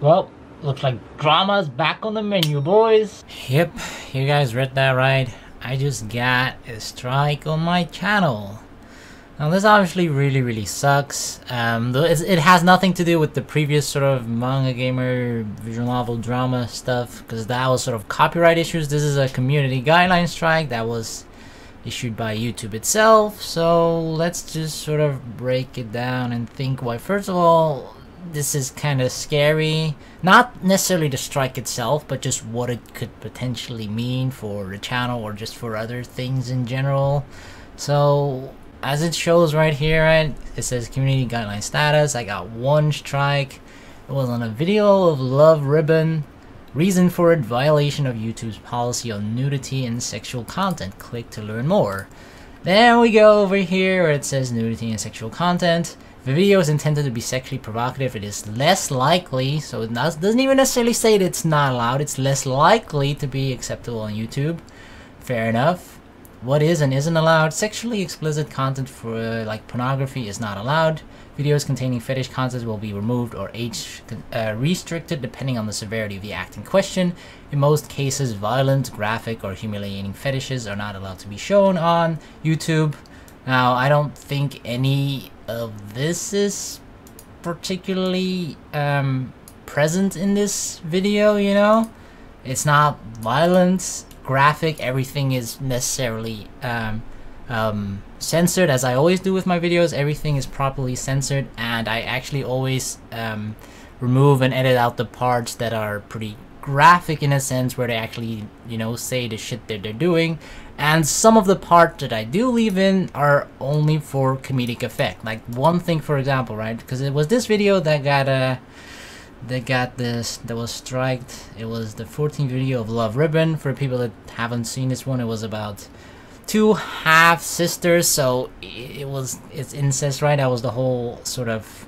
Well, looks like drama's back on the menu, boys. Yep, you guys read that right. I just got a strike on my channel. Now this obviously really sucks. It has nothing to do with the previous sort of manga gamer visual novel drama stuff, because that was sort of copyright issues. This is a community guideline strike that was issued by YouTube itself. So let's just sort of break it down and think why. First of all, this is kind of scary. Not necessarily the strike itself, but just what it could potentially mean for the channel or just for other things in general. So as it shows right here, right, it says community guideline status. I got one strike. It was on a video of Love Ribbon. Reason for it: violation of YouTube's policy on nudity and sexual content. Click to learn more. Then we go over here where it says nudity and sexual content. If a video is intended to be sexually provocative, it is less likely, so it doesn't even necessarily say that it's not allowed, it's less likely to be acceptable on YouTube. Fair enough. What is and isn't allowed? Sexually explicit content for like pornography is not allowed. Videos containing fetish content will be removed or age restricted depending on the severity of the act in question. In most cases, violent, graphic, or humiliating fetishes are not allowed to be shown on YouTube. Now, I don't think any of this is particularly present in this video, you know? It's not violent, graphic, everything is necessarily censored, as I always do with my videos. Everything is properly censored, and I actually always remove and edit out the parts that are pretty graphic in a sense, where they actually, you know, say the shit that they're doing. And some of the parts that I do leave in are only for comedic effect. Like one thing, for example, right, because it was this video that was striked. It was the 14th video of Love Ribbon. For people that haven't seen this one, it was about two half sisters, so it's incest, right? That was the whole sort of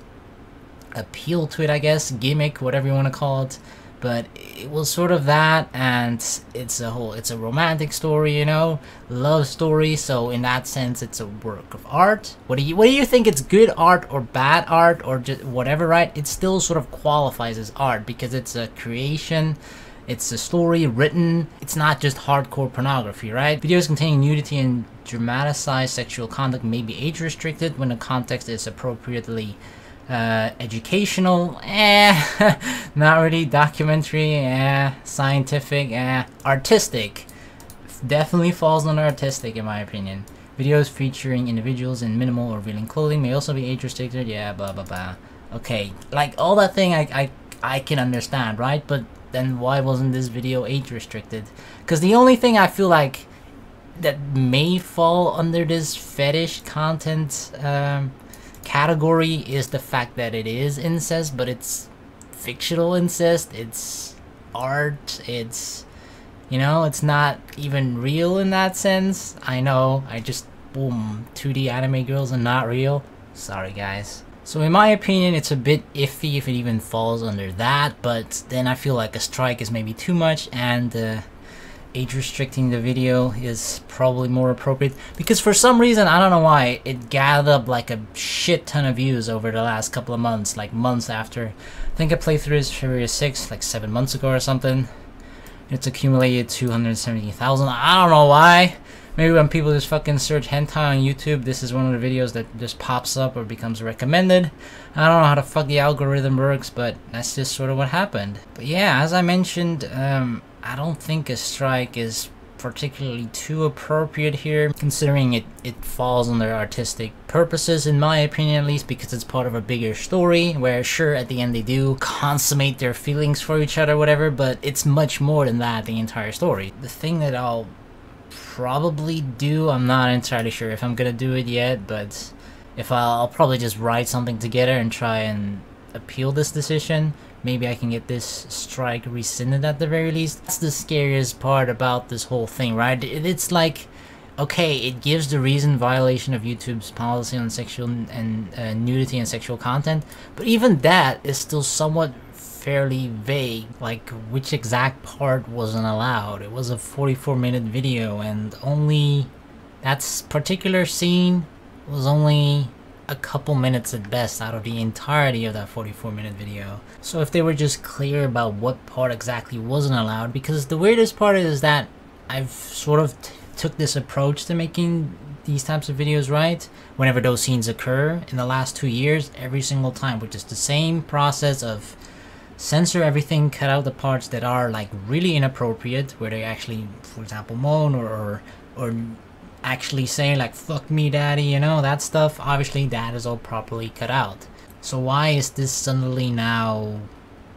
appeal to it, I guess, gimmick, whatever you want to call it. But it was sort of that, and it's a romantic story, you know, love story. So in that sense, it's a work of art. What do you think? It's good art or bad art or just whatever, right? It still sort of qualifies as art because it's a creation. It's a story written. It's not just hardcore pornography, right? Videos containing nudity and dramatized sexual conduct may be age restricted when the context is appropriately educational, not really, documentary, scientific, artistic. Definitely falls under artistic in my opinion. Videos featuring individuals in minimal or revealing clothing may also be age restricted, yeah, blah blah blah. Okay, like all that thing I can understand, right? But then why wasn't this video age restricted? Because the only thing I feel like that may fall under this fetish content category is the fact that it is incest, but it's fictional incest, it's art, it's, you know, it's not even real in that sense. I know, I just, boom, 2D anime girls are not real. Sorry guys. So in my opinion, it's a bit iffy if it even falls under that, but then I feel like a strike is maybe too much, and age restricting the video is probably more appropriate, because for some reason, I don't know why, it gathered up like a shit ton of views over the last couple of months, like months after. I think I played through this February 6th, like 7 months ago or something. It's accumulated 270,000. I don't know why. Maybe when people just fucking search hentai on YouTube, this is one of the videos that just pops up or becomes recommended. I don't know how the fuck the algorithm works, but that's just sort of what happened. But yeah, as I mentioned, I don't think a strike is particularly too appropriate here, considering it falls under artistic purposes, in my opinion at least, because it's part of a bigger story, where sure, at the end they do consummate their feelings for each other, whatever, but it's much more than that, the entire story. The thing that I'll probably do, I'm not entirely sure if I'm gonna do it yet, but if I'll probably just write something together and try and appeal this decision. Maybe I can get this strike rescinded at the very least. That's the scariest part about this whole thing, right? It's like, okay, it gives the reason: violation of YouTube's policy on sexual and nudity and sexual content, but even that is still somewhat fairly vague, like which exact part wasn't allowed. It was a 44-minute video, and only that particular scene was only a couple minutes at best out of the entirety of that 44-minute video. So if they were just clear about what part exactly wasn't allowed, because the weirdest part is that I've sort of took this approach to making these types of videos, right? Whenever those scenes occur in the last 2 years, every single time, which is the same process of censor everything, cut out the parts that are like really inappropriate, where they actually, for example, moan or actually say like "fuck me daddy," you know, that stuff. Obviously that is all properly cut out. So why is this suddenly now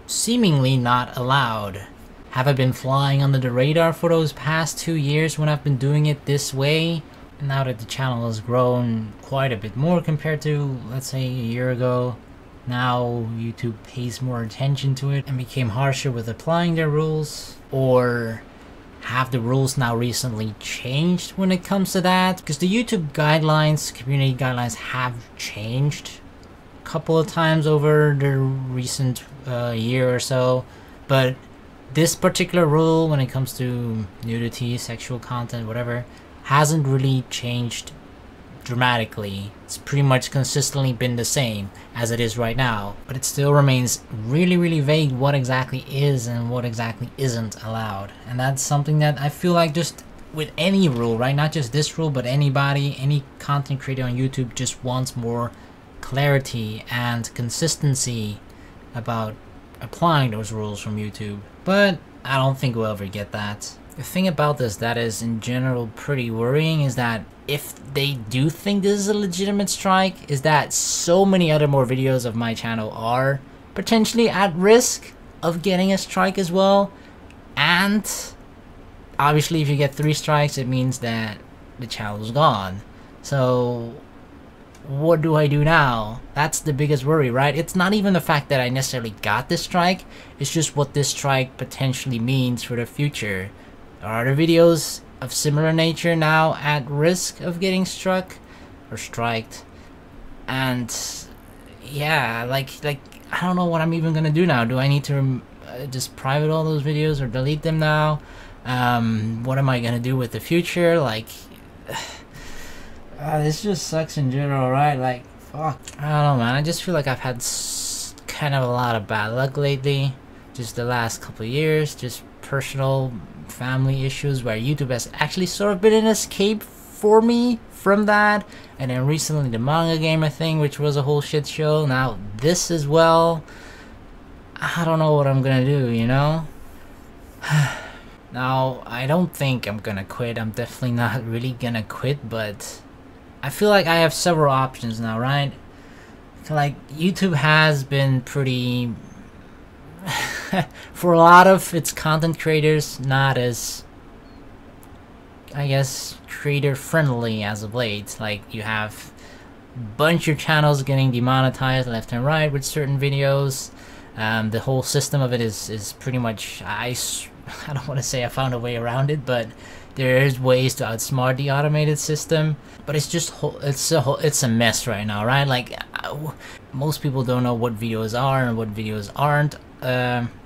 seemingly not allowed? Have I been flying under the radar for those past 2 years when I've been doing it this way? And now that the channel has grown quite a bit more compared to, let's say, a year ago, now YouTube pays more attention to it and became harsher with applying their rules? Or have the rules now recently changed when it comes to that? Because the YouTube guidelines, community guidelines, have changed a couple of times over the recent year or so, but this particular rule, when it comes to nudity, sexual content, whatever, hasn't really changed dramatically. It's pretty much consistently been the same as it is right now, but it still remains really, really vague what exactly is and what exactly isn't allowed. And that's something that I feel like just with any rule, right? Not just this rule, but anybody, any content creator on YouTube just wants more clarity and consistency about applying those rules from YouTube. But I don't think we'll ever get that. The thing about this that is in general pretty worrying is that if they do think this is a legitimate strike, is that so many other more videos of my channel are potentially at risk of getting a strike as well. And obviously if you get 3 strikes, it means that the channel is gone. So what do I do now? That's the biggest worry, right? It's not even the fact that I necessarily got this strike, it's just what this strike potentially means for the future. Are the videos of similar nature now at risk of getting struck or striked? And yeah, like I don't know what I'm even gonna do now. Do I need to just private all those videos or delete them now? What am I gonna do with the future? Like this just sucks in general, right? Like, fuck. I don't know, man. I just feel like I've had kind of a lot of bad luck lately. Just the last couple of years. Just personal family issues where YouTube has actually sort of been an escape for me from that. And then recently the Manga Gamer thing, which was a whole shit show. Now this as well. I don't know what I'm gonna do, you know? Now, I don't think I'm gonna quit. I'm definitely not really gonna quit, but I feel like I have several options now, right? I feel like YouTube has been pretty, for a lot of its content creators, not as, I guess, creator friendly as of late. Like, you have a bunch of channels getting demonetized left and right with certain videos. The whole system of it is pretty much, I don't want to say I found a way around it, but there's ways to outsmart the automated system. But it's just it's a mess right now, right? Like most people don't know what videos are and what videos aren't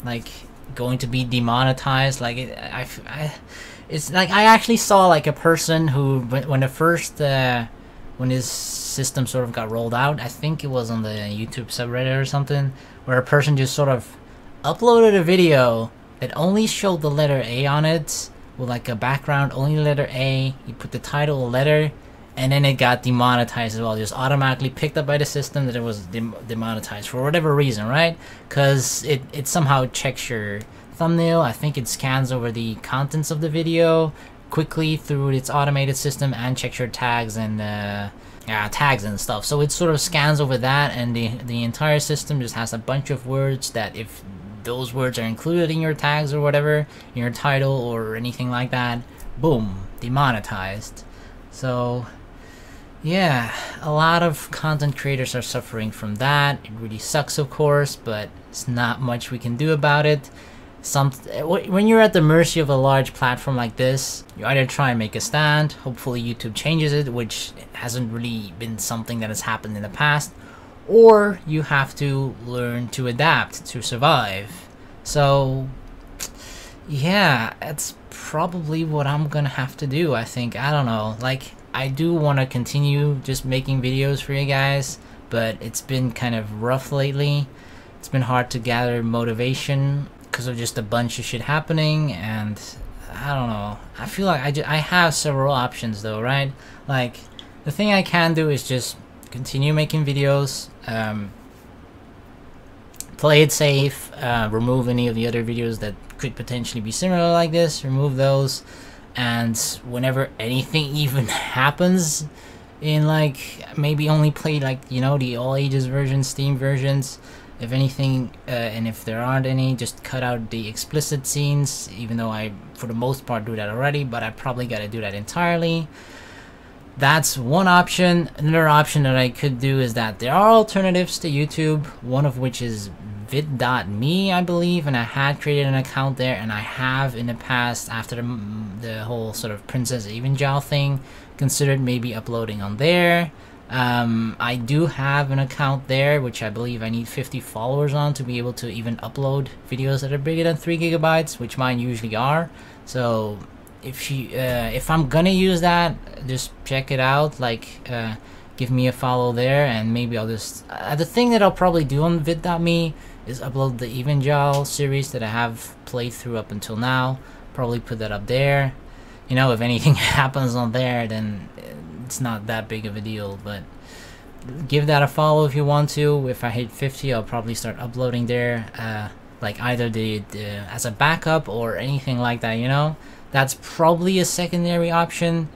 like going to be demonetized. Like it's like I actually saw like a person who when the first when his system sort of got rolled out, I think it was on the YouTube subreddit or something, where a person just sort of uploaded a video that only showed the letter A on it, with like a background, only letter A. You put the title, a letter, and then it got demonetized as well. Just automatically picked up by the system that it was demonetized for whatever reason, right? Because it somehow checks your thumbnail. I think it scans over the contents of the video quickly through its automated system and checks your tags and tags and stuff. So it sort of scans over that, and the entire system just has a bunch of words that if those words are included in your tags or whatever, in your title or anything like that, boom, demonetized. So yeah, a lot of content creators are suffering from that. It really sucks, of course, but it's not much we can do about it. When you're at the mercy of a large platform like this, you either try and make a stand, hopefully YouTube changes it, which hasn't really been something that has happened in the past, or you have to learn to adapt to survive. So yeah, that's probably what I'm gonna have to do, I think. I don't know, like I do want to continue just making videos for you guys, but it's been kind of rough lately. It's been hard to gather motivation because of just a bunch of shit happening, and I don't know. I feel like I have several options though, right? Like, the thing I can do is just continue making videos, play it safe, remove any of the other videos that could potentially be similar like this, remove those, and whenever anything even happens in, like, maybe only play, like, you know, the all ages versions, Steam versions, if anything, and if there aren't any, just cut out the explicit scenes, even though I for the most part do that already, but I probably gotta do that entirely. That's one option. Another option that I could do is that there are alternatives to YouTube, one of which is vid.me, I believe, and I had created an account there, and I have in the past, after the whole sort of Princess Evangel thing, considered maybe uploading on there. I do have an account there, which I believe I need 50 followers on to be able to even upload videos that are bigger than 3 gigabytes, which mine usually are. So if I'm gonna use that, just check it out, like, give me a follow there, and maybe I'll just the thing that I'll probably do on vid.me is upload the Evangel series that I have played through up until now. Probably put that up there. You know, if anything happens on there, then it's not that big of a deal, but give that a follow if you want to. If I hit 50, I'll probably start uploading there, like either the as a backup or anything like that, you know. That's probably a secondary option.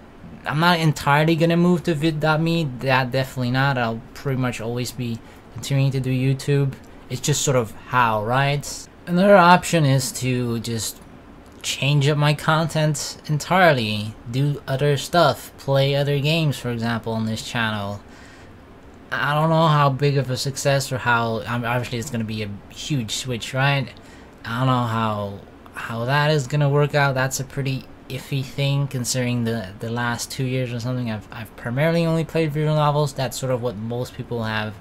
I'm not entirely gonna move to vid.me, that definitely not. I'll pretty much always be continuing to do YouTube. It's just sort of how, right? Another option is to just change up my content entirely, do other stuff, play other games, for example, on this channel. I don't know how big of a success or how, obviously it's going to be a huge switch, right? I don't know how that is going to work out. That's a pretty iffy thing, considering the last 2 years or something I've primarily only played visual novels. That's sort of what most people have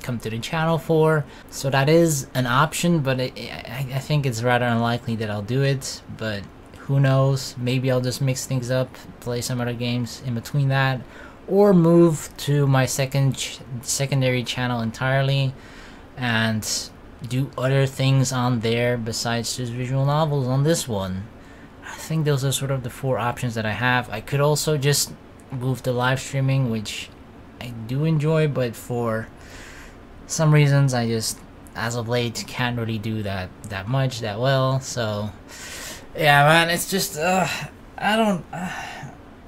come to the channel for, so that is an option, but I think it's rather unlikely that I'll do it, but who knows. Maybe I'll just mix things up, play some other games in between that, or move to my secondary channel entirely and do other things on there besides just visual novels on this one. I think those are sort of the 4 options that I have. I could also just move to live streaming, which I do enjoy, but for some reasons I just, as of late, can't really do that much, that well. So yeah, man, it's just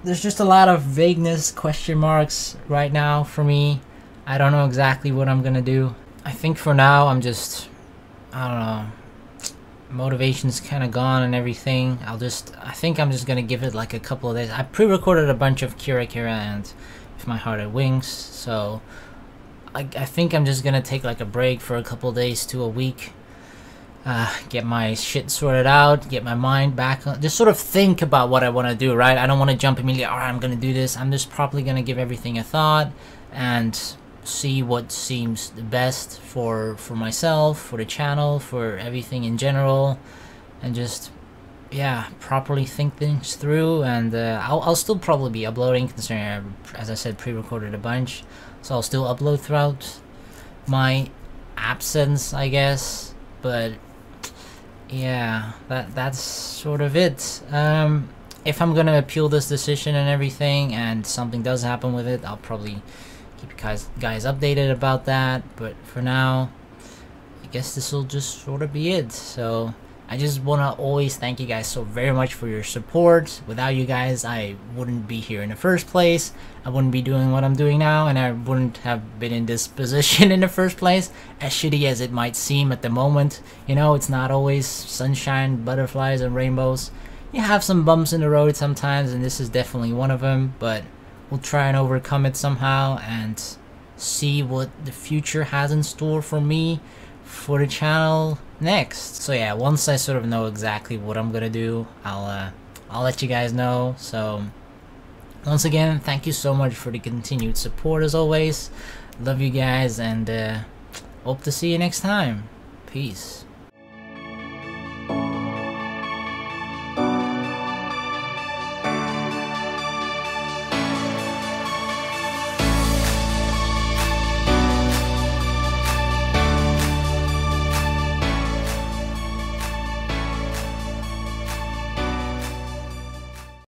there's just a lot of vagueness, question marks right now for me. I don't know exactly what I'm gonna do. I think for now I'm just, I don't know, motivation's kind of gone and everything. I think I'm just gonna give it like a couple of days. I pre-recorded a bunch of Kira and If My Heart Had Wings, so I think I'm just gonna take like a break for a couple of days to a week, get my shit sorted out, get my mind back on, just sort of think about what I want to do, right? I don't want to jump immediately, alright, I'm gonna do this. I'm just probably gonna give everything a thought and see what seems the best for myself, for the channel, for everything in general, and just, yeah, properly think things through. And I'll still probably be uploading, considering I, as I said, pre-recorded a bunch, so I'll still upload throughout my absence, I guess. But yeah, that's sort of it. If I'm gonna appeal this decision and everything, and something does happen with it, I'll probably keep you guys updated about that. But for now, I guess this will just sort of be it. So I just want to always thank you guys so very much for your support. Without you guys, I wouldn't be here in the first place. I wouldn't be doing what I'm doing now, and I wouldn't have been in this position in the first place, as shitty as it might seem at the moment. You know, it's not always sunshine, butterflies, and rainbows. You have some bumps in the road sometimes, and this is definitely one of them, but we'll try and overcome it somehow and see what the future has in store for me, for the channel next. So yeah, once I sort of know exactly what I'm gonna do, I'll let you guys know. So once again, thank you so much for the continued support as always. Love you guys, and hope to see you next time. Peace.